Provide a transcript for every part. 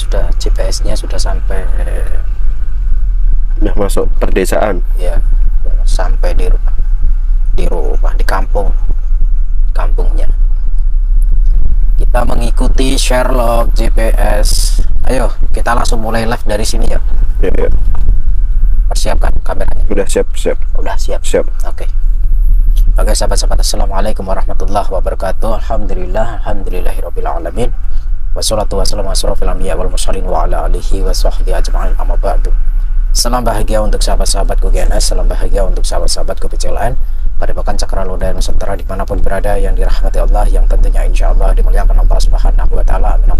sudah GPS-nya sudah sampai, udah masuk perdesaan. ya, sampai di kampungnya. Kita mengikuti Sherlock GPS. Ayo kita langsung mulai live dari sini ya. Ya. Persiapkan kameranya. Udah siap. Udah siap. Oke. Oke sahabat-sahabat, assalamualaikum warahmatullahi wabarakatuh. Alhamdulillahirabbil alamin. Wassalatu wassalamu ala asrofil anbiya wal mursalin wa ala alihi wa sahbihi ajma'in, amma ba'du. Salam bahagia untuk sahabat-sahabatku GNS, salam bahagia untuk sahabat-sahabatku PCLN, Padepokan Cakraloda Nusantara dimanapun berada, yang dirahmati Allah, yang tentunya insya Allah dimuliakan Allah Subhanahu wa Ta'ala. Amin.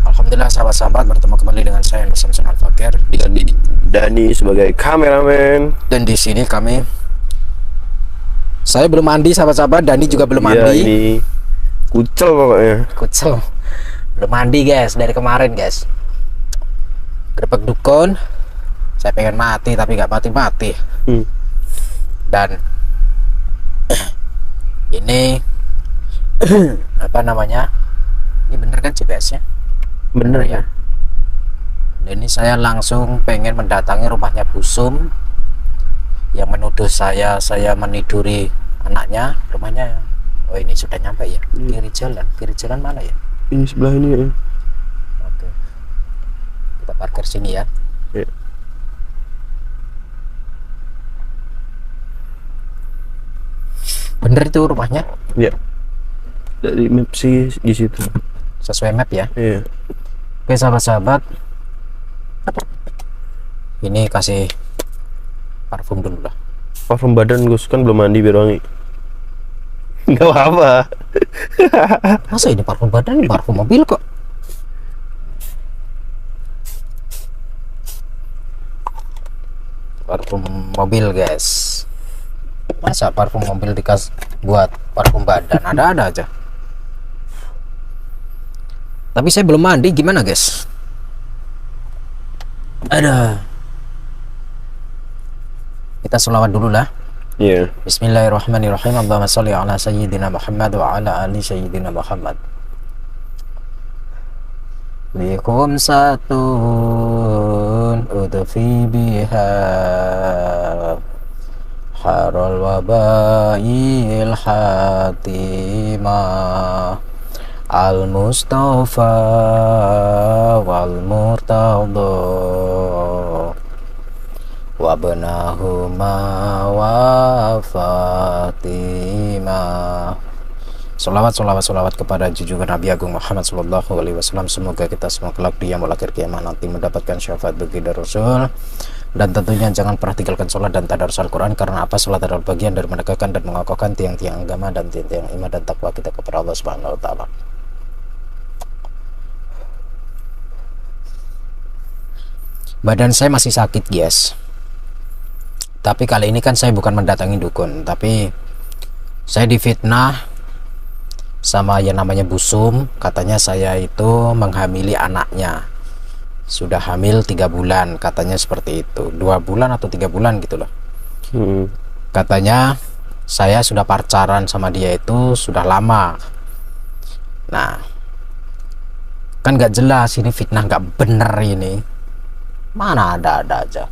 Alhamdulillah sahabat-sahabat, bertemu kembali dengan saya Samsun Al-Fakir Dan Dani sebagai kameramen. dan di sini saya belum mandi sahabat-sahabat, Dani juga belum mandi. Ya, ini kucel pokoknya. Kucel. Belum mandi guys, dari kemarin guys. Grebek dukun. Saya pengen mati tapi nggak mati-mati. Dan ini apa namanya? Ini bener kan GPS-nya? Bener ya. Dan ini saya langsung pengen mendatangi rumahnya Busum yang menuduh saya meniduri anaknya. Rumahnya, oh ini sudah nyampe ya. Kiri jalan mana ya? Ini sebelah ini ya. Oke, kita parkir sini ya. Ya. Bener itu rumahnya? Ya. Dari map sih di situ. Sesuai map ya. Iya. Oke sahabat-sahabat, ini kasih parfum dulu lah. Parfum badan Gus, kan belum mandi biar wangi. Nggak apa-apa. Masa ini parfum badan, ini parfum mobil kok. Parfum mobil guys. Masa parfum mobil dikasih buat parfum badan? Ada aja. Tapi saya belum mandi, gimana guys? Ada. Kita sholawat dulu lah. Iya. Bismillahirrahmanirrahim. Allahumma sholli ala sayyidina Muhammad wa ala ali sayyidina Muhammad. Bikum satun udfi biha harul wabail hatimah al mustafa wal murtadha wa benahuma wa Fatimah. Salawat kepada junjungan Nabi Agung Muhammad Sallallahu Alaihi Wasallam. Semoga kita semua kelak di yaumul akhir kiamat nanti mendapatkan syafaat baginda Rasul. Dan tentunya jangan pernah tinggalkan sholat dan tadarus Al-Quran, karena apa? Sholat adalah bagian dari menegakkan dan mengokohkan tiang-tiang agama dan tiang-tiang iman dan takwa kita kepada Allah Subhanahu Wa Taala. Badan saya masih sakit guys. Tapi kali ini kan saya bukan mendatangi dukun, tapi saya difitnah sama yang namanya Busum. Katanya saya itu menghamili anaknya. Sudah hamil 3 bulan, katanya seperti itu. 2 bulan atau 3 bulan gitu loh. Katanya saya sudah pacaran sama dia itu sudah lama. Nah, kan gak jelas ini fitnah gak bener ini. Mana ada aja.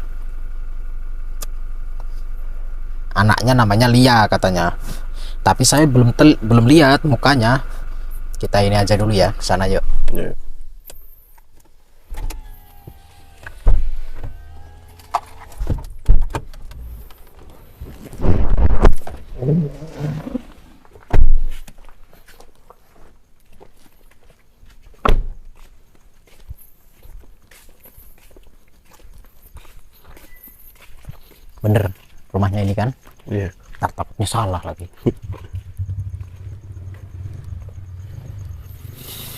Anaknya namanya Lia katanya, tapi saya belum lihat mukanya. Kita ini aja dulu ya, ke sana yuk. Yeah. Bener rumahnya ini kan? Iya. Takutnya salah lagi.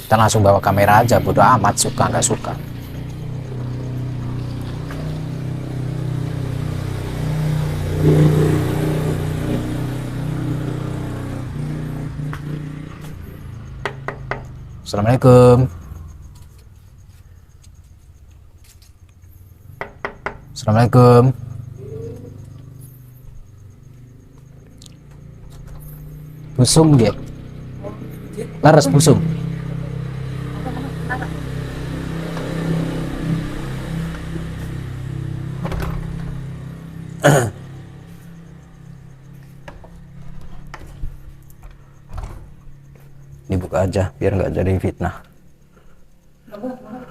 Kita langsung bawa kamera aja, bodo amat, suka nggak suka. Assalamualaikum. Assalamualaikum. Busung dia. Laras busung. aja biar nggak jadi fitnah.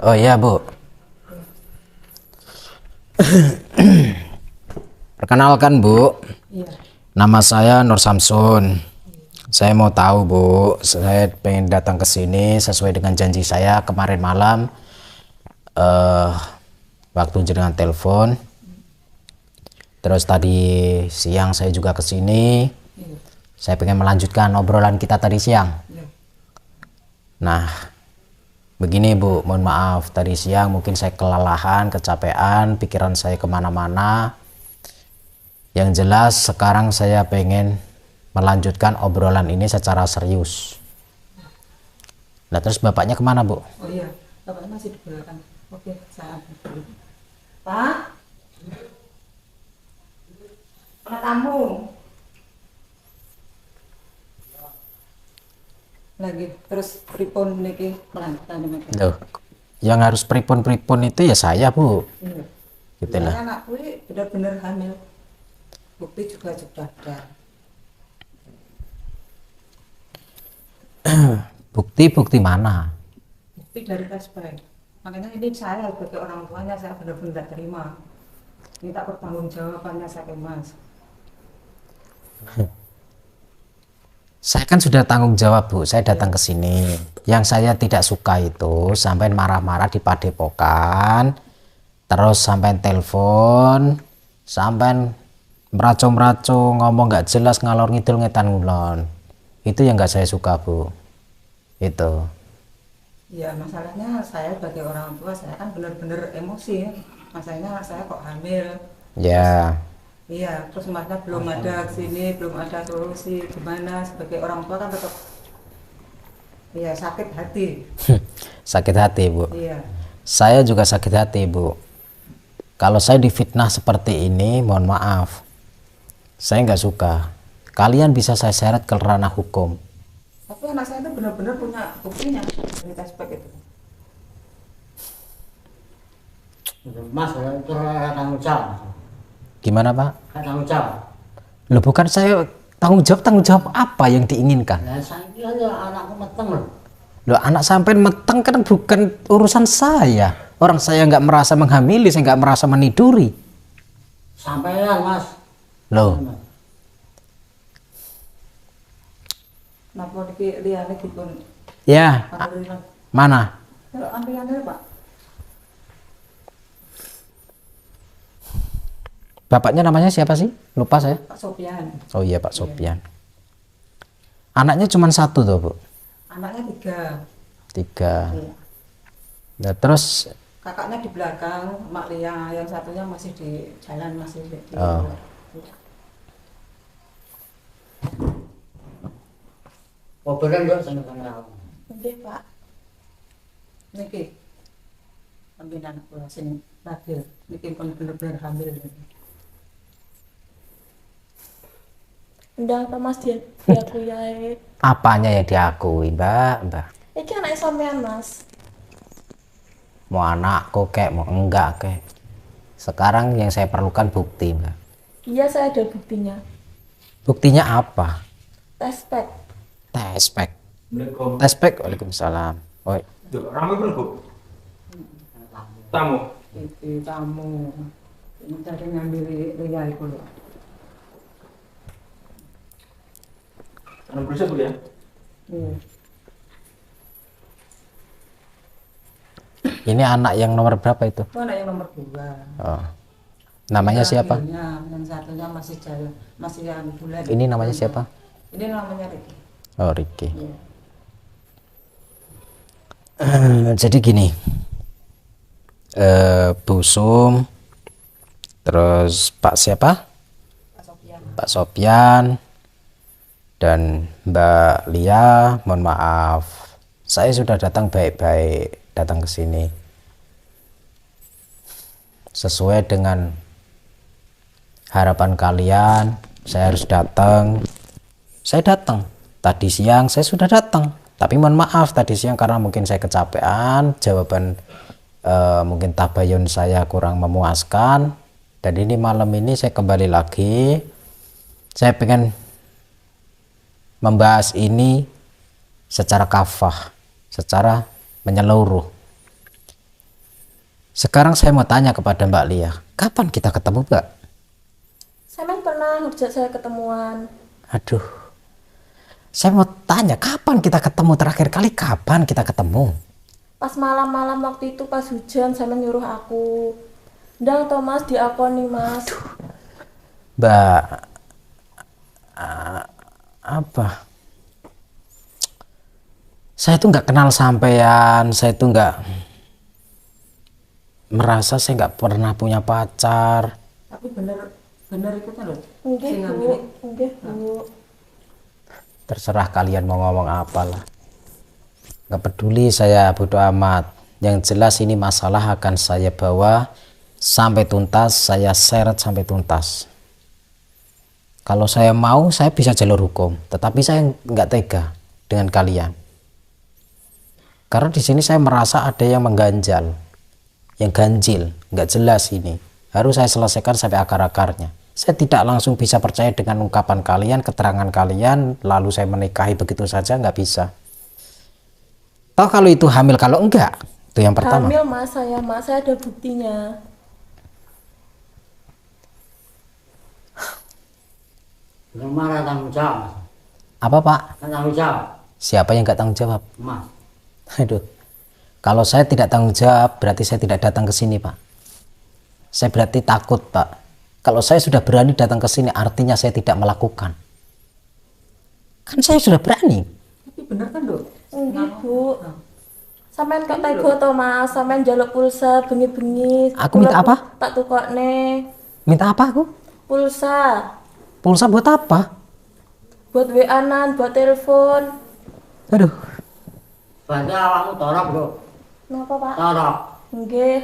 Oh iya Bu. Perkenalkan Bu, nama saya Nur Samsun. Saya mau tahu Bu, saya pengen datang ke sini sesuai dengan janji saya kemarin malam. Waktu jenengan telepon. Terus tadi siang saya juga ke sini. Saya pengen melanjutkan obrolan kita tadi siang. Nah, begini Bu, mohon maaf tadi siang mungkin saya kelelahan, kecapean, pikiran saya kemana-mana. Yang jelas sekarang saya pengen melanjutkan obrolan ini secara serius. Nah terus bapaknya kemana Bu? Oh iya, bapaknya masih di belakang. Oke, saya ambil dulu. Pak? Ada tamu. Lagi, terus pripun niki pelantikan ini. Loh, yang harus pripun-pripun itu ya saya Bu. Iya. Gitu Saya lah. anakku ini benar-benar hamil. Bukti juga sudah ada. Bukti-bukti mana? Bukti dari tes baik. Makanya ini saya sebagai orang tuanya saya benar-benar tidak terima. Minta pertanggungjawabannya saya ke Mas. Saya kan sudah tanggung jawab Bu, saya datang ke sini. Yang saya tidak suka itu sampai marah-marah di padepokan, terus sampai telepon, sampai meraco-meraco, ngomong nggak jelas, ngalor ngidul ngetan ngulon. Itu yang nggak saya suka Bu. Itu. Ya masalahnya saya sebagai orang tua saya kan benar-benar emosi. Masalahnya saya kok hamil. Ya. Iya, terus masnya belum ada sini, belum ada solusi. Gimana sebagai orang tua kan tetap iya sakit hati. Sakit hati Bu. Iya. Saya juga sakit hati Bu. Kalau saya difitnah seperti ini, mohon maaf. Saya nggak suka. Kalian bisa saya seret ke ranah hukum. Tapi anak saya itu benar-benar punya buktinya dari tes pack itu. Mas, itu tanggung jawab. Gimana Pak? Tanggung jawab. Loh bukan saya tanggung jawab apa yang diinginkan? Nah, saya kira anakku meteng loh. Loh anak sampean meteng kan bukan urusan saya. Orang saya nggak merasa menghamili, saya nggak merasa meniduri. Sampean Mas. Loh, Napa iki liyane dipun ya alhamdulillah. mana? Kalau antriannya Pak, Bapaknya namanya siapa sih? Lupa saya. Pak Sofian. Oh iya Pak Sopian. Anaknya cuma satu tuh Bu. Anaknya 3. 3. Iya. Nah, terus Kakaknya di belakang, Mak Lia, yang satunya masih di jalan, masih di Oh. Oh, bener enggak saya kenal. Oke Pak. Niki. Ambil anak kula sing lahir. Niki pun bener-bener hamil. Udah apa Mas diakui ae. apanya yang diakui Mbak? Iki anaknya sampean Mas. Mau anakku kek, mau enggak kek. Sekarang yang saya perlukan bukti Mbak. Iya saya ada buktinya. Buktinya apa? Tes pack. Tespek. Assalamualaikum. Tespek. Waalaikumsalam. Oh, Duh, ramai belum Bu? Tamu. Itu tamu. Ini tadi ngambil Lia itu loh. Anu bisa Bu ya? Iya. ini anak yang nomor berapa itu? Itu anak yang nomor 2. Oh. Namanya siapa? Yang satunya masih jalan, masih yang bulan. Ini namanya siapa? Ini namanya Ricky. Oh, Ricky. Iya. Jadi gini. Bu Sum, terus Pak siapa? Pak Sofian. Pak Sopian dan Mbak Lia, mohon maaf. Saya sudah datang baik-baik, datang ke sini. Sesuai dengan harapan kalian, saya harus datang. Saya datang. Tadi siang saya sudah datang. Tapi mohon maaf tadi siang karena mungkin saya kecapean, jawaban mungkin tabayun saya kurang memuaskan. Dan ini malam ini saya kembali lagi. Saya pengen membahas ini secara kafah, secara menyeluruh. Sekarang saya mau tanya kepada Mbak Lia, kapan kita ketemu, Mbak? Sampean pernah ngejak saya ketemuan. Aduh, saya mau tanya kapan kita ketemu, terakhir kali kapan kita ketemu? Pas malam-malam waktu itu pas hujan sampean nyuruh aku. Ndang Thomas diakoni Mas. Mbak, apa? Saya tuh nggak kenal sampean, saya tuh nggak merasa saya nggak pernah punya pacar. Tapi bener itu kan loh. Enggak Sing Bu, ngambil. enggak Bu. Terserah kalian mau ngomong apalah. Nggak peduli, saya bodo amat. Yang jelas ini masalah akan saya bawa sampai tuntas, saya seret sampai tuntas. Kalau saya mau, saya bisa jalur hukum, tetapi saya nggak tega dengan kalian. Karena di sini saya merasa ada yang mengganjal, yang ganjil, nggak jelas ini. Harus saya selesaikan sampai akar-akarnya. Saya tidak langsung bisa percaya dengan ungkapan kalian, keterangan kalian, lalu saya menikahi begitu saja, nggak bisa. Toh kalau itu hamil, kalau enggak, itu yang pertama. Hamil Mas, saya ada buktinya. Yang marah tanggung jawab, Mas. Apa Pak? Kan tanggung jawab, Siapa yang nggak tanggung jawab? Mas. Aduh, kalau saya tidak tanggung jawab, berarti saya tidak datang ke sini, Pak. Saya berarti takut, Pak. Kalau saya sudah berani datang ke sini, artinya saya tidak melakukan. Kan saya sudah berani. Tapi bener kan dok? Enggak Bu. Sampean kok tega to Mas, sampean njaluk pulsa bengi-bengi. Aku minta apa? Tak tukokne. Minta apa aku? Pulsa. Pulsa buat apa? Buat WA-an, buat telepon. Aduh, Berarti awakmu torok, Bro. Kenapa Pak? Torok. Nggih.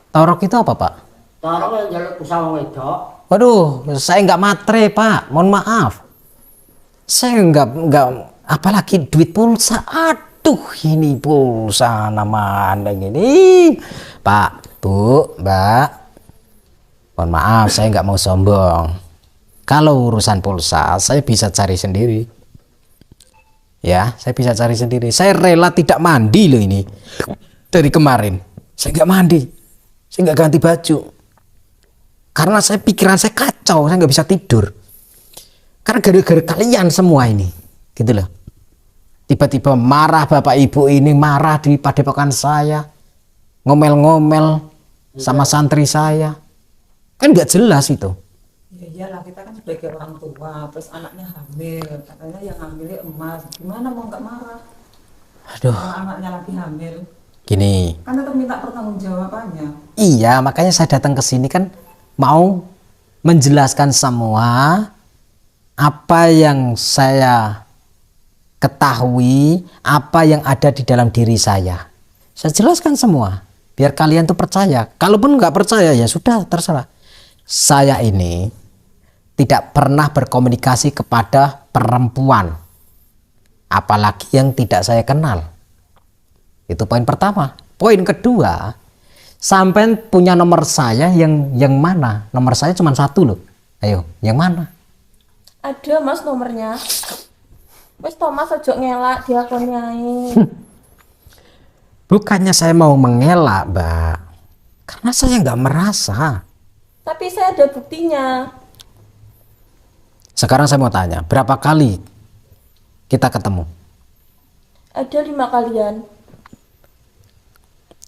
torok itu apa, Pak? Torok yang jaluk usaha wedok. Waduh, saya nggak matre, Pak. Mohon maaf. Saya nggak, apalagi duit pulsa. Aduh, ini pulsa nama Anda ini. Pak, Bu, Mbak. Mohon maaf, saya nggak mau sombong. Kalau urusan pulsa, saya bisa cari sendiri. Ya, saya bisa cari sendiri. Saya rela tidak mandi loh ini. Dari kemarin, saya nggak mandi. Saya nggak ganti baju. Karena pikiran saya kacau, saya nggak bisa tidur. Karena gara-gara kalian semua ini, gitu loh. Tiba-tiba marah bapak ibu ini, marah di padepokan saya, ngomel-ngomel sama santri saya, kan nggak jelas itu. Ya iyalah, kita kan sebagai orang tua, terus anaknya hamil, katanya yang hamilnya emas, gimana mau nggak marah? Aduh, Kalau anaknya lagi hamil, gini. kan tetap minta pertanggungjawabannya. Iya, makanya saya datang ke sini kan mau menjelaskan semua apa yang saya ketahui, apa yang ada di dalam diri saya. Saya jelaskan semua, biar kalian tuh percaya. Kalaupun nggak percaya ya sudah, terserah. Saya ini tidak pernah berkomunikasi kepada perempuan, apalagi yang tidak saya kenal. Itu poin pertama. Poin kedua, sampai punya nomor saya yang mana? Nomor saya cuma satu loh. Ayo, yang mana? Ada Mas nomornya. Wes Thomas ojo ngelak diakoni ae. Bukannya saya mau mengelak, Mbak. Karena saya nggak merasa. Tapi saya ada buktinya. Sekarang saya mau tanya, berapa kali kita ketemu? Ada 5 kalian.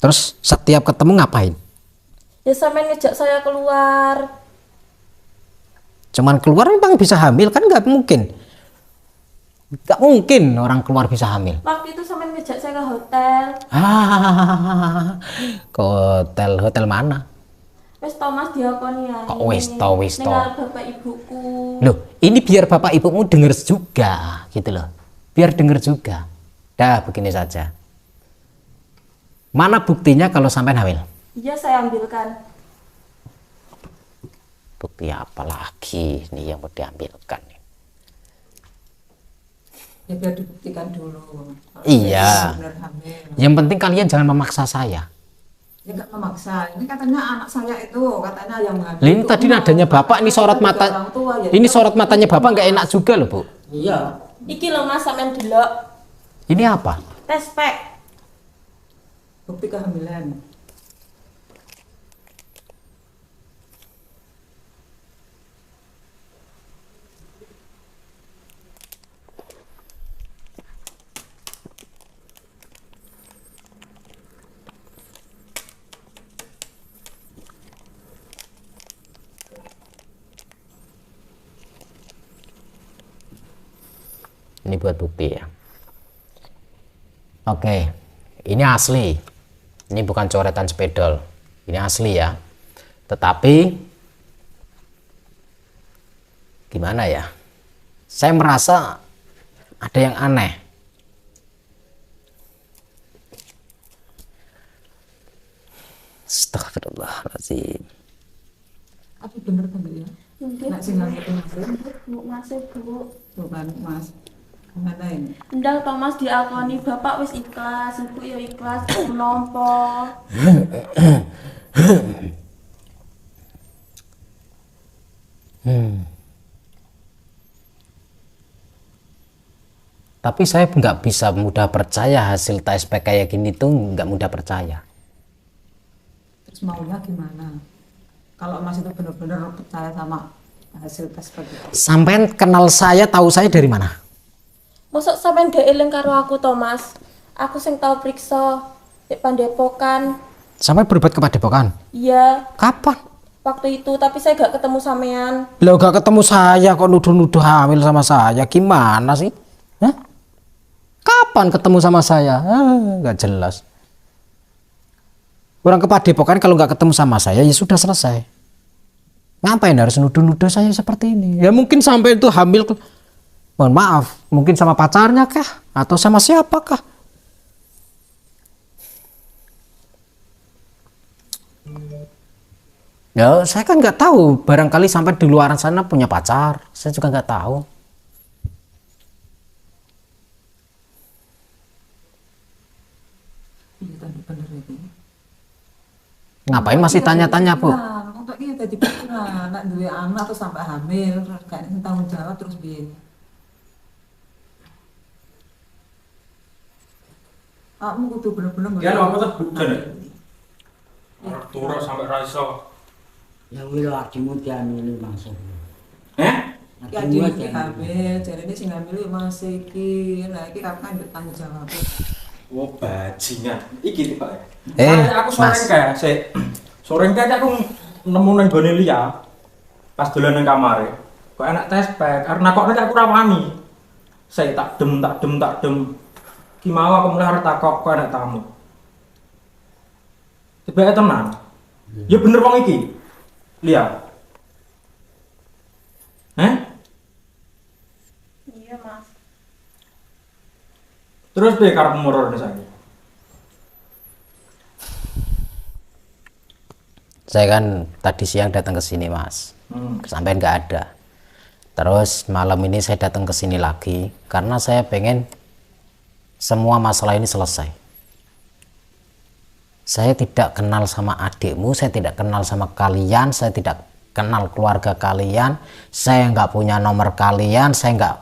Terus setiap ketemu ngapain? Ya sampean ngejak saya keluar. Cuman keluar memang bisa hamil kan? Nggak mungkin. Nggak mungkin orang keluar bisa hamil. Waktu itu sampean ngejak saya ke hotel. Ke hotel mana? Wes Thomas diakoni ae. Kok wes to? Ning arep bapak ibuku. Loh, ini biar bapak ibumu denger juga, gitu loh. Biar denger juga. Dah, begini saja. Mana buktinya kalau sampai hamil? Iya saya ambilkan. Bukti apa lagi nih yang mau diambilkan? Ya biar dibuktikan dulu. Kalau Iya. benar hamil. Yang penting kalian jangan memaksa saya. Ya nggak memaksa. Ini katanya anak saya itu katanya yang hamil. Ini itu tadi emas. nadanya bapak, ini sorot Juga mata. orang tua, ya Ini kita sorot matanya bapak nggak enak juga loh, Bu. Iya. Iki lho Mas sampean delok. Ini apa? Tes pack. Bukti kehamilan. Ini buat bukti ya. Oke, ini asli. Ini bukan coretan spidol. Ini asli ya. Tetapi gimana ya? Saya merasa ada yang aneh. Astagfirullahaladzim. Apa bener kan ya? Nggih. Nak sing ngambil masih. Bu, masih Bu. Bukan Mas. Gimana ini? Ndang Thomas diakoni bapak wis ikhlas, ibu ya ikhlas, menapa. Tapi saya nggak bisa mudah percaya hasil tes pack kayak gini tuh, nggak mudah percaya. Terus maunya gimana? Kalau Mas itu benar-benar percaya sama hasil tes pack itu. Sampai kenal saya, tahu saya dari mana? Mosok sampean gak eling karo aku Thomas. Aku sing tau priksa di Pandepokan. Sampai berbuat ke Padepokan? Iya, Kapan? waktu itu tapi saya gak ketemu sampean. Lo gak ketemu saya kok nuduh-nuduh hamil sama saya, gimana sih? Hah? Kapan ketemu sama saya? Gak jelas. Orang ke Padepokan kalau nggak ketemu sama saya ya sudah selesai. Ngapain harus nuduh-nuduh saya seperti ini? Ya mungkin sampai itu hamil, mohon maaf, mungkin sama pacarnya kah? Atau sama siapakah? Ya saya kan nggak tahu, barangkali sampai di luar sana punya pacar, saya juga nggak tahu. Iya tadi bener itu. Ngapain masih tanya-tanya, Bu? Nah, untuk ini tadi pikiran, nak duwe anak terus sampai hamil, gak ada tanggung jawab terus biar. Kamu kudu bener-bener Ya apa tuh bukan ya? Turun sampai raiso. Ya wilo adimu diamili masuk. Ya Adimu dia hamil, jadi ini sing hamil ya masih iki, nah iki kapan tanggung jawab. Oh bajingan. Iki Pak. Aku Mas. soreng kayak aku nemu nang gone Lia. Pas dolan nang kamare. Kok enak tes pack karena kok nek aku rawani. Saya tak dem. Ki mau aku mulai arep takok kok enak tamu. Tiba tenan. Ya bener wong iki. Lia. Iya Mas. Terus piye karep murone saiki? Saya kan tadi siang datang ke sini, Mas. Sampai nggak ada. Terus malam ini saya datang ke sini lagi karena saya pengen semua masalah ini selesai. Saya tidak kenal sama adikmu, saya tidak kenal sama kalian, saya tidak kenal keluarga kalian, saya nggak punya nomor kalian, saya nggak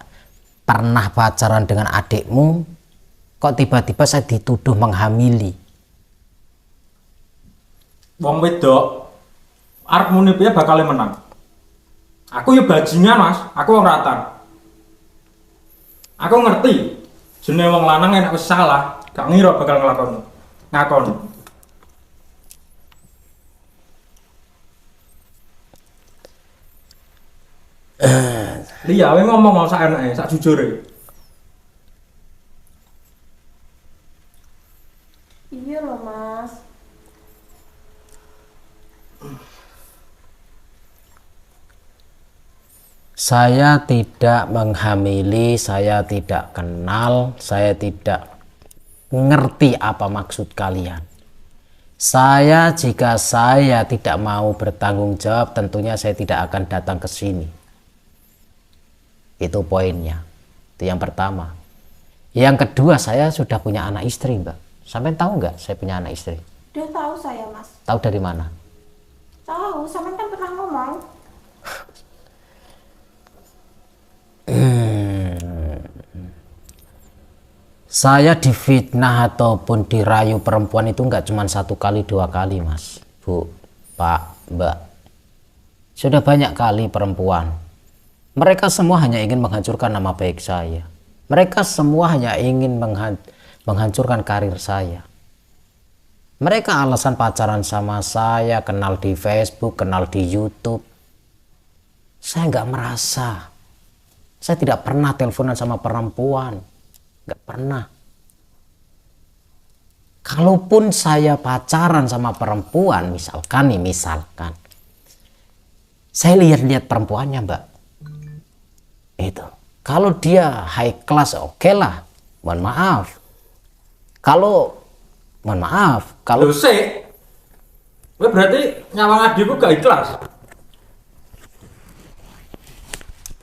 pernah pacaran dengan adikmu. Kok tiba-tiba saya dituduh menghamili? Wong wedok arep muni piye bakal menang. Aku ya bajingan, Mas. Aku wong ratan. Aku ngerti jenenge wong lanang enak wis salah, gak ngira bakal ngakon. Lia, kowe ngomong mau sak enake, sak jujure. Iya loh Mas. Saya tidak menghamili, saya tidak kenal, saya tidak ngerti apa maksud kalian. Jika saya tidak mau bertanggung jawab, tentunya saya tidak akan datang ke sini. Itu poinnya. Itu yang pertama. Yang kedua, saya sudah punya anak istri, Mbak. Sampai tahu nggak saya punya anak istri? Udah tahu saya Mas. Tahu dari mana? Tahu, sampean kan pernah ngomong. Saya difitnah ataupun dirayu perempuan itu nggak cuma 1 kali 2 kali, Mas, Bu, Pak, Mbak. Sudah banyak kali perempuan. Mereka semua hanya ingin menghancurkan nama baik saya. Mereka semua hanya ingin menghancurkan karir saya. Mereka alasan pacaran sama saya, kenal di Facebook, kenal di YouTube. Saya nggak merasa. Saya tidak pernah teleponan sama perempuan. Nggak pernah. Kalaupun saya pacaran sama perempuan, misalkan, saya lihat-lihat perempuannya, Mbak. Itu. Kalau dia high class, oke lah. Mohon maaf. Kalau Loh, sik. Kowe berarti nyawang adikku gak ikhlas.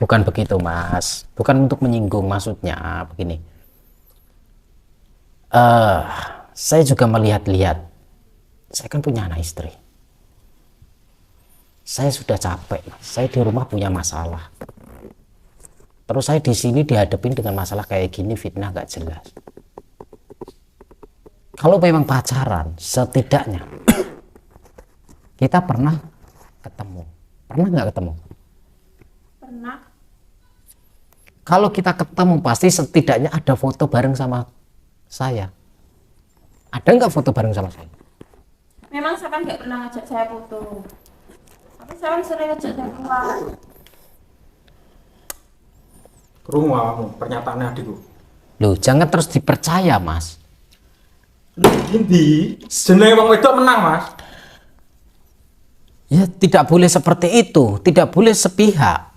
bukan begitu, Mas. Bukan untuk menyinggung, maksudnya begini. Saya juga melihat-lihat. Saya kan punya anak istri. Saya sudah capek, Mas. Saya di rumah punya masalah. Terus saya di sini dihadapin dengan masalah kayak gini, fitnah gak jelas. Kalau memang pacaran, setidaknya kita pernah ketemu. Pernah nggak ketemu? Pernah. Kalau kita ketemu pasti setidaknya ada foto bareng sama saya. Ada nggak foto bareng sama saya? Memang saya kan nggak pernah ngajak saya foto. Tapi saya kan sering ngajak saya keluar. Krungu awakmu pernyataannya adikku. Loh, jangan terus dipercaya, Mas. Endi? Jenenge wong wedok menang, Mas. Ya, tidak boleh seperti itu, tidak boleh sepihak.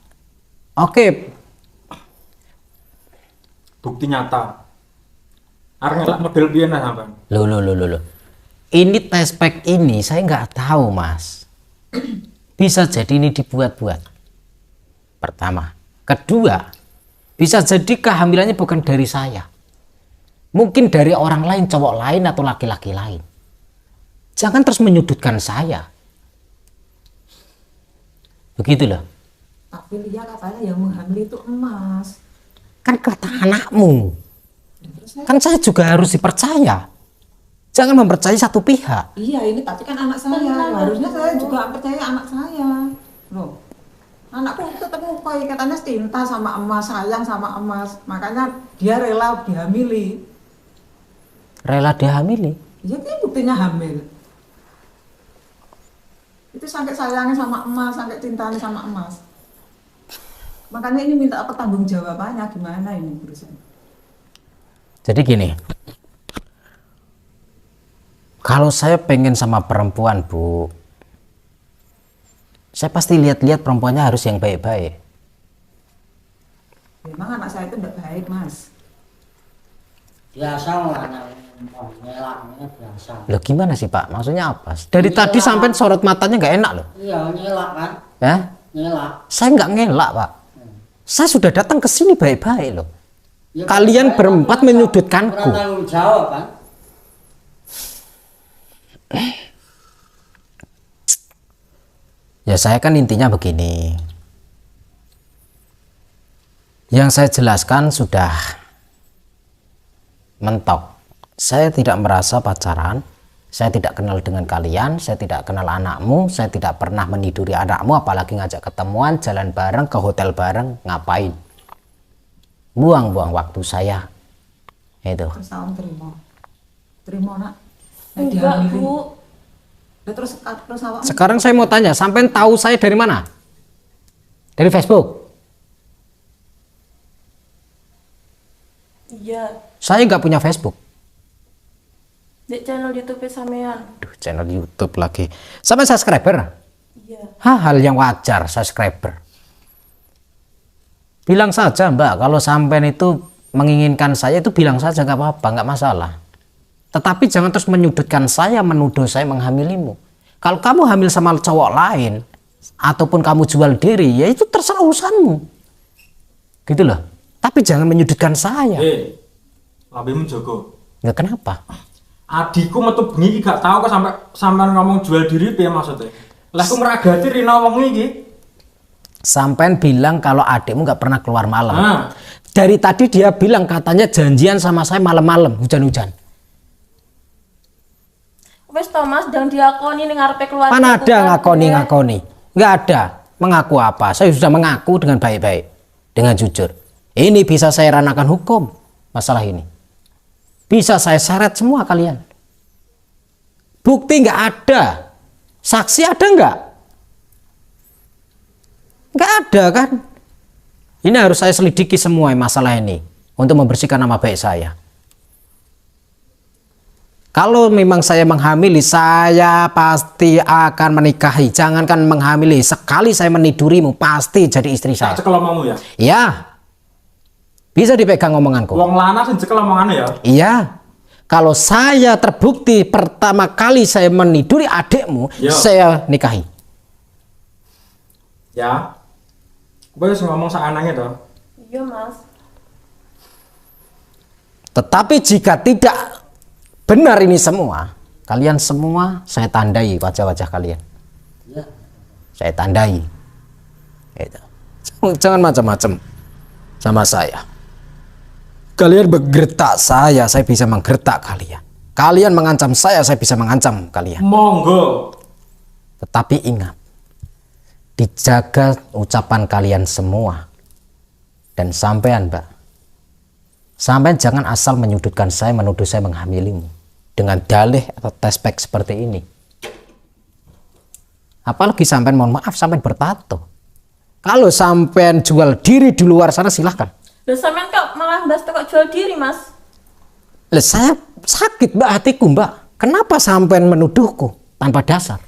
Oke, Bukti nyata. Arep ngelak model piye nah sampean? loh. Ini tespek ini saya nggak tahu, Mas. Bisa jadi ini dibuat-buat. Pertama. Kedua, bisa jadi kehamilannya bukan dari saya. Mungkin dari orang lain, cowok lain atau laki-laki lain. Jangan terus menyudutkan saya. Begitu loh. Tapi Lia katanya yang menghamili itu emas. Kan kata anakmu. Kan saya juga harus dipercaya. Jangan mempercayai satu pihak. Iya, ini tapi kan anak saya. Harusnya saya juga percaya anak saya. Loh. Anakku tetap ngupai, katanya cinta sama emas, sayang sama emas. Makanya dia rela dihamili. Rela dihamili. Ya kan buktinya hamil. Itu sampai sayangnya sama emas, sampai cintanya sama emas. Makanya ini minta pertanggungjawabannya gimana ini urusan. Jadi gini. Kalau saya pengen sama perempuan, Bu, saya pasti lihat-lihat perempuannya harus yang baik-baik. Memang anak saya itu tidak baik, Mas. Biasa lah anak ngelaknya biasa. Loh gimana sih, Pak? Maksudnya apa? Dari tadi sampai sorot matanya nggak enak loh. Iya ngelak kan? Ya? Ngelak. Saya nggak ngelak, Pak. Saya sudah datang ke sini baik-baik loh. Ya, Kalian berempat menyudutkanku. kurang tanggung jawab kan? Ya saya kan intinya begini. Yang saya jelaskan sudah mentok. Saya tidak merasa pacaran. Saya tidak kenal dengan kalian. Saya tidak kenal anakmu. Saya tidak pernah meniduri anakmu. Apalagi ngajak ketemuan, jalan bareng, ke hotel bareng. Ngapain? Buang-buang waktu saya. Itu. Terus tahun terima nak. Enggak, Bu. Terus awak Sekarang saya mau tanya, sampai tahu saya dari mana? Dari Facebook? Iya. Saya nggak punya Facebook. Di channel YouTube sampean. Aduh, channel YouTube lagi. Sampai subscriber? Iya. Hal yang wajar, subscriber. Bilang saja, Mbak, kalau sampean itu menginginkan saya itu bilang saja, nggak apa-apa, nggak masalah. Tetapi jangan terus menyudutkan saya, menuduh saya menghamilimu. Kalau kamu hamil sama cowok lain, ataupun kamu jual diri, ya itu terserah urusanmu. Gitu loh. Tapi jangan menyudutkan saya. Lambemu jogo. Nggak kenapa? Adikku metu bengi iki gak tau kok sampean ngomong jual diri piye maksudnya? Lah aku meragati rina wong iki. Sampean bilang kalau adikmu nggak pernah keluar malam. Dari tadi dia bilang katanya janjian sama saya malam-malam, hujan-hujan. Wes Thomas dan diakoni ning ngarepe keluarga. Mana ada ngakoni. Nggak ada. Mengaku apa? Saya sudah mengaku dengan baik-baik, dengan jujur. Ini bisa saya ranakan hukum masalah ini. Bisa saya seret semua kalian. Bukti nggak ada. Saksi ada nggak? Nggak ada kan? Ini harus saya selidiki semua masalah ini untuk membersihkan nama baik saya. Kalau memang saya menghamili, saya pasti akan menikahi. Jangankan menghamili, sekali saya menidurimu, pasti jadi istri saya. Tak cekel omongmu ya. Ya, bisa dipegang omonganku. Wong lanang sing cekel omongane ya. Iya, kalau saya terbukti pertama kali saya meniduri adikmu, Yo. saya nikahi. Ya. Kowe wis ngomong sakanane to. Iya Mas. Tetapi jika tidak benar ini semua, kalian semua saya tandai wajah-wajah kalian. Ya. Saya tandai. Gitu. Jangan macam-macam sama saya. Kalian bergertak saya bisa menggertak kalian. Kalian mengancam saya bisa mengancam kalian. Monggo. Tetapi ingat, dijaga ucapan kalian semua. Dan sampean, Mbak, sampean jangan asal menyudutkan saya, menuduh saya menghamilimu dengan dalih atau tespek seperti ini. Apalagi sampean, mohon maaf, sampean bertato. Kalau sampean jual diri di luar sana silahkan. Loh sampean kok malah bahas kok jual diri Mas? Lah saya sakit Mbak hatiku Mbak. Kenapa sampean menuduhku tanpa dasar?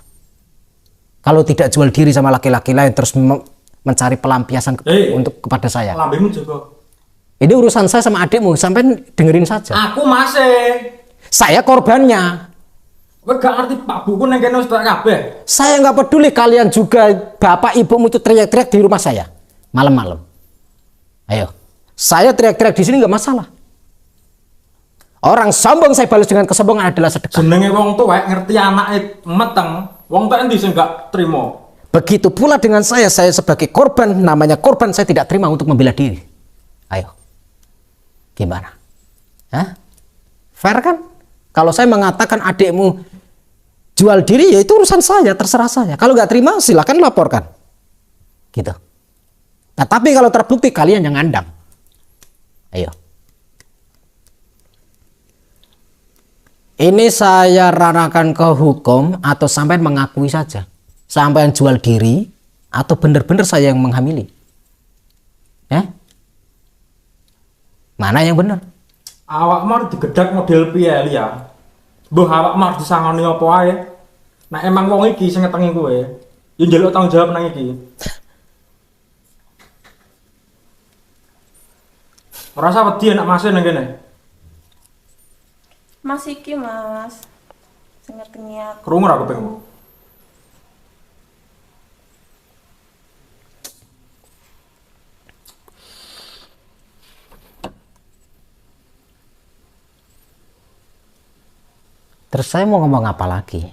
Kalau tidak jual diri sama laki-laki lain terus mencari pelampiasan untuk kepada saya. Lambemu juga. Ini urusan saya sama adikmu, sampean dengerin saja. Aku masih. Saya korbannya. Kowe gak ngerti Pak Buku nang kene wis tak kabeh. Saya nggak peduli kalian juga bapak ibumu itu teriak-teriak di rumah saya malam-malam. Ayo, saya teriak-teriak di sini nggak masalah. Orang sombong saya balas dengan kesombongan adalah sedekah. Jenenge wong tuwek ngerti anake meteng, wong tuwek endi sing gak trimo. Begitu pula dengan saya sebagai korban, namanya korban, saya tidak terima untuk membela diri. Ayo, gimana? Hah? Fair kan? Kalau saya mengatakan adikmu jual diri, ya itu urusan saya, terserah saya. Kalau nggak terima, silakan laporkan. Gitu. Nah, tapi kalau terbukti kalian yang ngandang. Ayo. Ini saya ranakan ke hukum atau sampai mengakui saja. Sampai jual diri atau benar-benar saya yang menghamili. Ya? Mana yang benar? Awak mau digedak model piye ya? Mbah awak mau disangoni apa ae? Nah emang wong iki sing ngetengi kowe, ya njaluk tanggung jawab nang iki. Ora usah wedi nek masih nang kene. Mas iki Mas. Sing ngerteni aku. Krungu ora kupingmu? Terus saya mau ngomong apa lagi?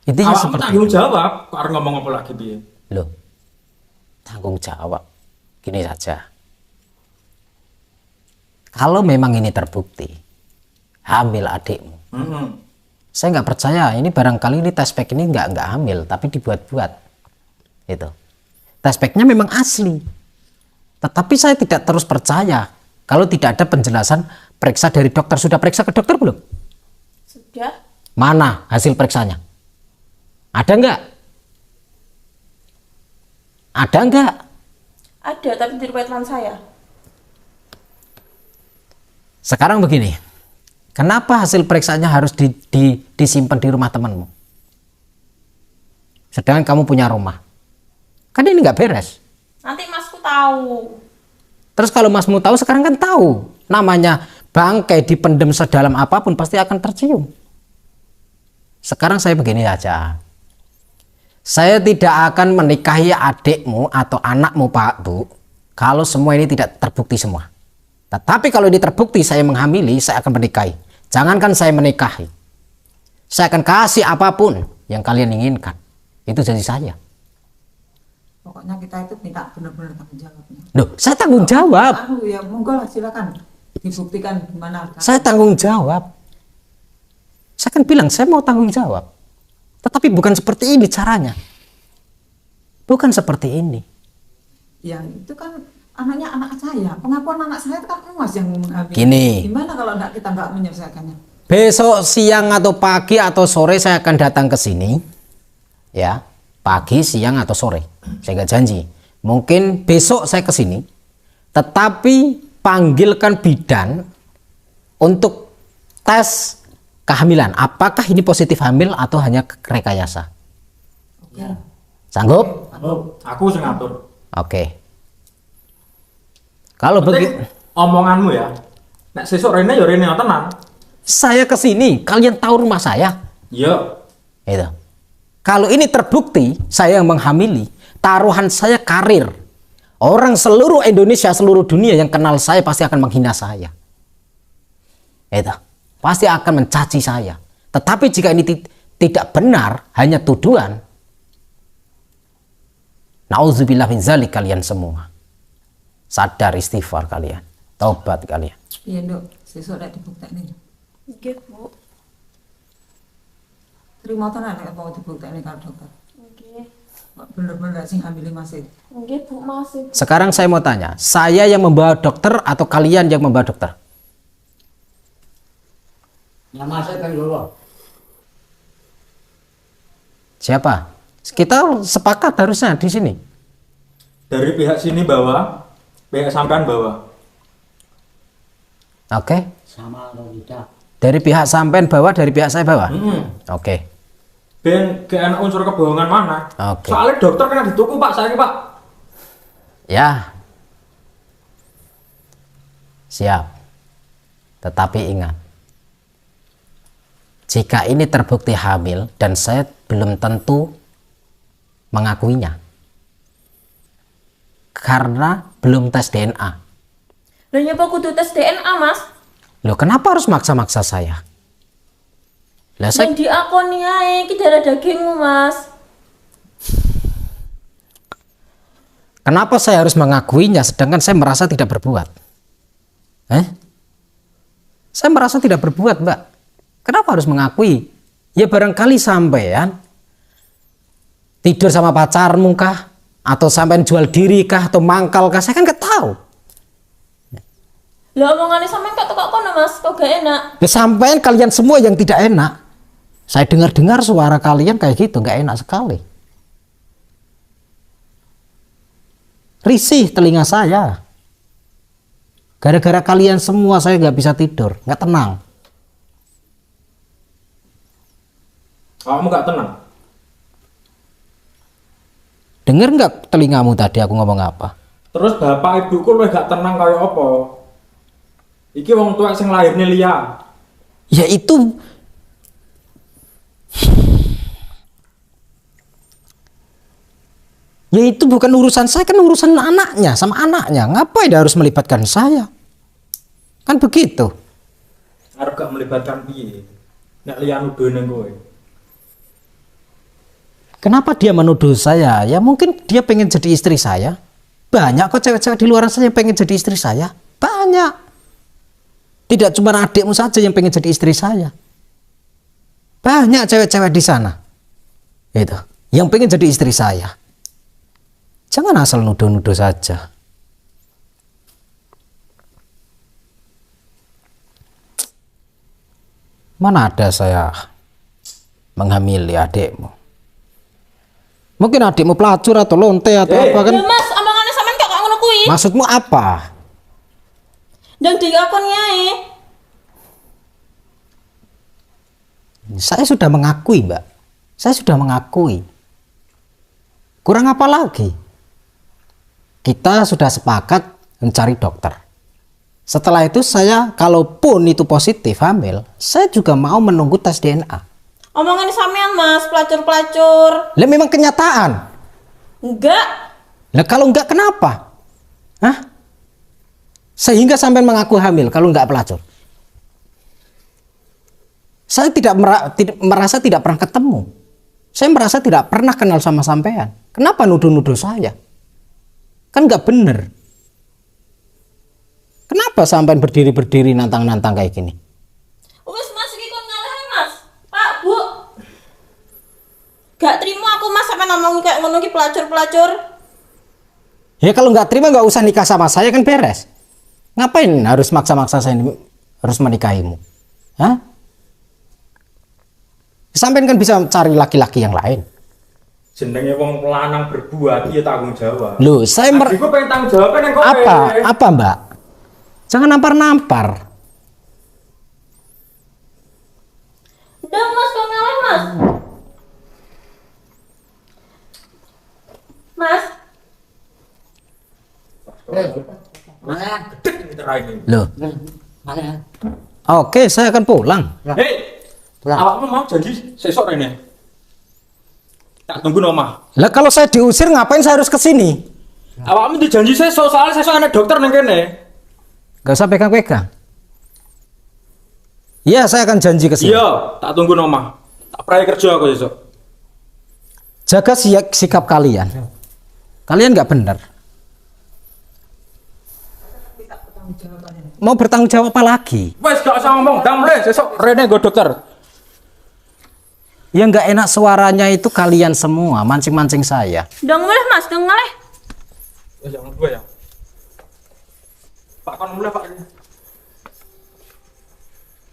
Intinya Awak seperti tanggung itu. jawab, kok arep ngomong apa lagi piye? Loh, tanggung jawab. Gini saja. Kalau memang ini terbukti, hamil adikmu. Saya nggak percaya, ini barangkali ini tespek ini nggak hamil, tapi dibuat-buat. Itu. Tespeknya memang asli. Tetapi saya tidak terus percaya kalau tidak ada penjelasan periksa dari dokter. Sudah periksa ke dokter belum? Sudah. Mana hasil periksanya? Ada nggak? Ada nggak? Ada tapi di riwayat saya. Sekarang begini, kenapa hasil periksanya harus disimpan di rumah temanmu? Sedangkan kamu punya rumah. Kan ini nggak beres. Nanti Masku tahu. Terus kalau masmu tahu, sekarang kan tahu. Namanya bangkai dipendam sedalam apapun pasti akan tercium. Sekarang saya begini saja. Saya tidak akan menikahi adikmu atau anakmu Pak Bu, kalau semua ini tidak terbukti semua. Tetapi kalau ini terbukti saya menghamili, saya akan menikahi. Jangankan saya menikahi, saya akan kasih apapun yang kalian inginkan. Itu janji saya. Pokoknya kita itu minta benar-benar tanggung jawabnya. Loh, saya tanggung jawab. Ya monggo lah silakan dibuktikan gimana. Saya tanggung jawab. Saya kan bilang saya mau tanggung jawab. Tetapi bukan seperti ini caranya. Bukan seperti ini. Ya itu kan anaknya anak saya. Pengakuan anak saya itu kan emas yang menghamili. Gini. Gimana kalau kita nggak menyelesaikannya? Besok siang atau pagi atau sore saya akan datang ke sini. Ya, pagi, siang atau sore. Saya nggak janji. Mungkin besok saya ke sini. Tetapi panggilkan bidan untuk tes kehamilan. Apakah ini positif hamil atau hanya rekayasa? Ya. Sanggup? Aku sing ngatur. Oke. Kalau begitu, Penting omonganmu ya. Nek sesuk rene ya rene tenan. saya ke sini, kalian tahu rumah saya. Iya. Itu. Kalau ini terbukti saya yang menghamili, taruhan saya karir. Orang seluruh Indonesia, seluruh dunia yang kenal saya pasti akan menghina saya. Itu. Pasti akan mencaci saya. Tetapi jika ini tidak benar, hanya tuduhan. Nauzubillah min zalik kalian semua. Sadar istighfar kalian. Taubat kalian. Iya dok, sesuk nek dibuktekne. Nggih, Bu. Terima tenan nek mau dibuktekne karo dokter. Nggih. Bener-bener sing hamili masih. Nggih, Bu, masih. Sekarang saya mau tanya, saya yang membawa dokter atau kalian yang membawa dokter? Yang masuk kan dulu. Siapa? Kita sepakat harusnya di sini. Dari pihak sini bawa, pihak sampean bawa. Oke. Sama atau tidak? Dari pihak sampean bawa, dari pihak saya bawa. Oke. Ben gak enak unsur kebohongan mana. Oke. Soalnya dokter kena dituku Pak, saya Pak. Ya. Siap. Tetapi ingat, jika ini terbukti hamil dan saya belum tentu mengakuinya. Karena belum tes DNA. Lah nyapa kudu tes DNA, Mas? Loh, kenapa harus maksa-maksa saya? Lah saya Yang diakoni ae iki darah dagingmu, Mas. Kenapa saya harus mengakuinya sedangkan saya merasa tidak berbuat? Saya merasa tidak berbuat, Mbak. Kenapa harus mengakui? Ya barangkali sampean tidur sama pacarmu kah? Atau sampean jual diri kah? Atau mangkal kah? Saya kan gak tahu. Lah omongane sampean kok tekok kono, Mas, kok gak enak. Ya sampean kalian semua yang tidak enak. Saya dengar-dengar suara kalian kayak gitu, gak enak sekali. Risih telinga saya. Gara-gara kalian semua saya gak bisa tidur, gak tenang. Kamu gak tenang? Dengar nggak telingamu tadi aku ngomong apa? Terus bapak ibuku lu gak tenang kayak apa? Iki wong tua sing lahirne Lia. Ya itu bukan urusan saya, kan urusan anaknya sama anaknya. Ngapain dia harus melibatkan saya? Kan begitu. Arep gak melibatkan piye? Nek Lia nuduh ning kowe. Kenapa dia menuduh saya? Ya mungkin dia pengen jadi istri saya. Banyak kok cewek-cewek di luar sana yang pengen jadi istri saya. Banyak. Tidak cuma adikmu saja yang pengen jadi istri saya. Banyak cewek-cewek di sana. Itu. Yang pengen jadi istri saya. Jangan asal nuduh-nuduh saja. Mana ada saya menghamili adikmu. Mungkin adikmu pelacur atau lonte atau apa kan? Ya, Mas, omongane sampean kok ngono kuwi? Maksudmu apa? Dan diakoni ae. Saya sudah mengakui, Mbak. Saya sudah mengakui. Kurang apa lagi? Kita sudah sepakat mencari dokter. Setelah itu saya, kalaupun itu positif hamil, saya juga mau menunggu tes DNA. Omongane sampean, Mas, pelacur-pelacur. Lah memang kenyataan. Enggak. Lah kalau enggak kenapa? Hah? Sehingga sampai mengaku hamil kalau enggak pelacur. Saya tidak merasa tidak pernah ketemu. Saya merasa tidak pernah kenal sama sampean. Kenapa nuduh-nuduh saya? Kan nggak bener. Kenapa sampai berdiri-berdiri nantang-nantang kayak gini? Wes Mas iki kon ngalah Mas. Pak, Bu. Gak terima aku Mas sampai ngomong kayak ngono ki pelacur-pelacur. Ya kalau nggak terima nggak usah nikah sama saya kan beres. Ngapain harus maksa-maksa saya harus menikahimu? Hah? Sampai kan bisa cari laki-laki yang lain. Jenenge wong lanang berbuat iya tanggung jawab. Loh, saya Aku pengen tanggung jawab nang kowe. apa Mbak? Jangan nampar-nampar. Udah Mas kon ngalah Mas. Mas, Mana? Loh, Mana? oke saya akan pulang. Hei, Pulang. awakmu mau janji sesok rene. Tak tunggu omah. Lah kalau saya diusir ngapain saya harus ke sini? Awakmu dijanji sesok soalnya sesok ana dokter nang kene. Gak usah pegang-pegang. Iya, saya akan janji ke sini. Iya, tak tunggu omah. Tak prai kerja aku sesok. Jaga sikap kalian. Kalian nggak benar. Mau bertanggung jawab apa lagi? Wes gak usah ngomong, dam le sesok rene go dokter. Yang nggak enak suaranya itu kalian semua, mancing-mancing saya. dong mulai Mas, dong mulai. Wes jangan dua ya. Pak kon mulai Pak.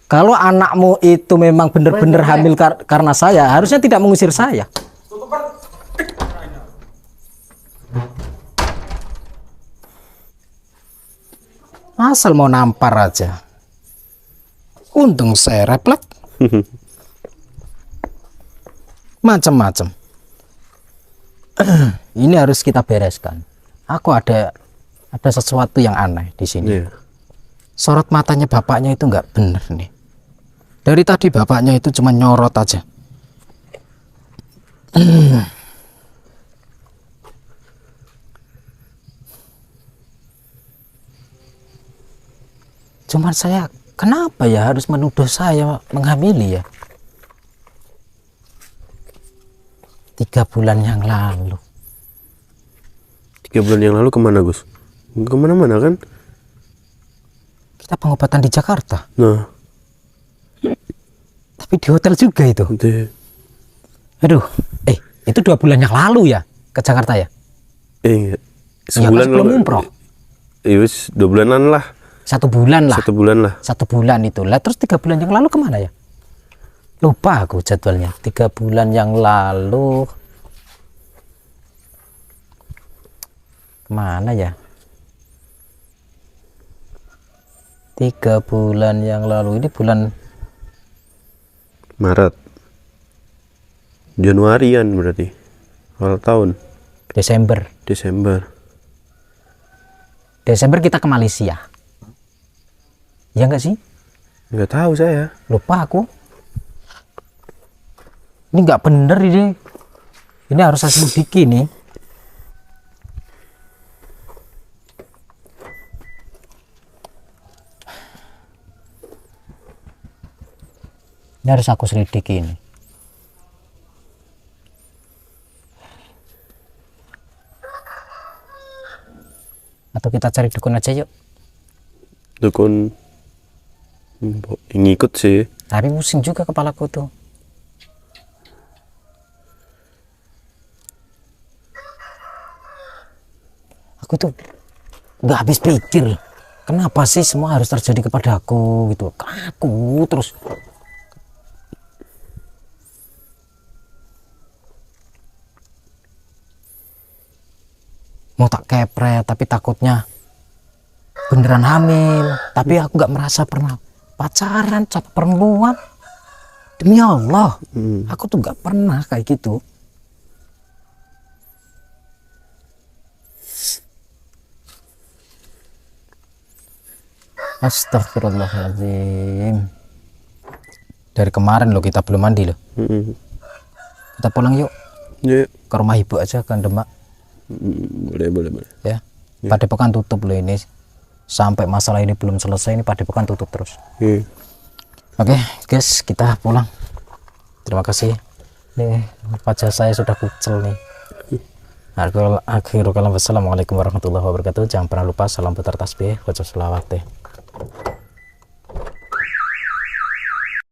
Kalau anakmu itu memang benar-benar hamil karena saya, harusnya tidak mengusir saya. Tutupan. Asal mau nampar aja. Untung saya refleks. Macam-macam. Ini harus kita bereskan. Aku ada sesuatu yang aneh di sini. Iya. Sorot matanya bapaknya itu nggak bener nih. Dari tadi bapaknya itu cuma nyorot aja. Cuman saya, kenapa ya harus menuduh saya menghamili ya? 3 bulan yang lalu. 3 bulan yang lalu kemana Gus? Kemana-mana kan? Kita pengobatan di Jakarta. Nah, Tapi di hotel juga itu. itu Aduh, itu 2 bulan yang lalu ya ke Jakarta ya? iya. Ya, kan sebelum umroh. Iya, 2 bulanan lah. 1 bulan lah. 1 bulan lah. 1 bulan itu lah. Terus 3 bulan yang lalu kemana ya? Lupa aku jadwalnya. 3 bulan yang lalu kemana ya? 3 bulan yang lalu ini bulan Maret. Januarian berarti. Awal tahun. Desember. Desember kita ke Malaysia. Ya enggak sih? Nggak tahu saya. Lupa aku. Ini nggak bener ini. Ini harus saya selidiki nih. Ini harus aku selidiki ini. Atau kita cari dukun aja yuk. Dukun ngikut sih. Tapi pusing juga kepalaku tuh. Aku tuh nggak habis pikir. Kenapa sih semua harus terjadi kepada aku gitu? Aku terus. Mau tak kepret tapi takutnya beneran hamil, tapi aku nggak merasa pernah pacaran sama perempuan. Demi Allah, aku tuh nggak pernah kayak gitu. Astagfirullahaladzim. Dari kemarin loh kita belum mandi loh. Kita pulang yuk Ya, ke rumah ibu aja kan Demak boleh. ya. Padepokan tutup loh ini. Sampai masalah ini belum selesai, ini Padepokan tutup terus. Iya. Oke guys, kita pulang. Terima kasih. Nih wajah saya sudah kucel nih. Akhirul kalam, wassalamualaikum warahmatullahi wabarakatuh. Jangan pernah lupa salam putar tasbih, baca selawat.